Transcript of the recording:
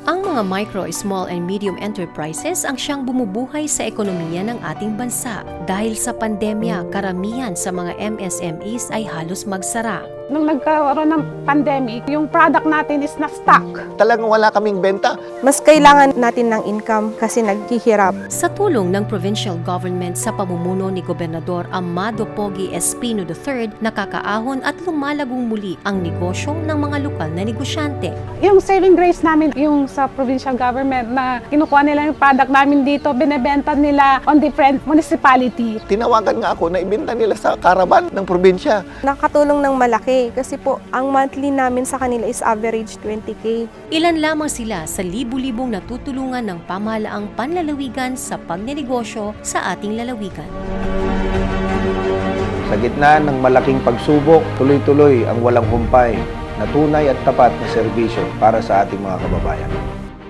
Ang mga micro, small and medium enterprises ang siyang bumubuhay sa ekonomiya ng ating bansa. Dahil sa pandemya, karamihan sa mga MSMEs ay halos magsara. Nung nagkaroon ng pandemic, yung product natin is na-stuck. Talagang wala kaming benta. Mas kailangan natin ng income kasi naghihirap. Sa tulong ng provincial government sa pamumuno ni Gobernador Amado Pogi Espino III, nakakaahon at lumalagong muli ang negosyo ng mga lokal na negosyante. Yung saving grace namin, yung sa provincial government na kinukuha nila yung product namin dito, binebenta nila on different municipality. Tinawagan nga ako na ibenta nila sa caravan ng probinsya. Nakatulong ng malaki kasi po ang monthly namin sa kanila is average 20K. Ilan lamang sila sa libu-libong natutulungan ng pamahalaang panlalawigan sa pagnenegosyo sa ating lalawigan. Sa gitna ng malaking pagsubok, tuloy-tuloy ang walang humpay na tunay at tapat na serbisyo para sa ating mga kababayan.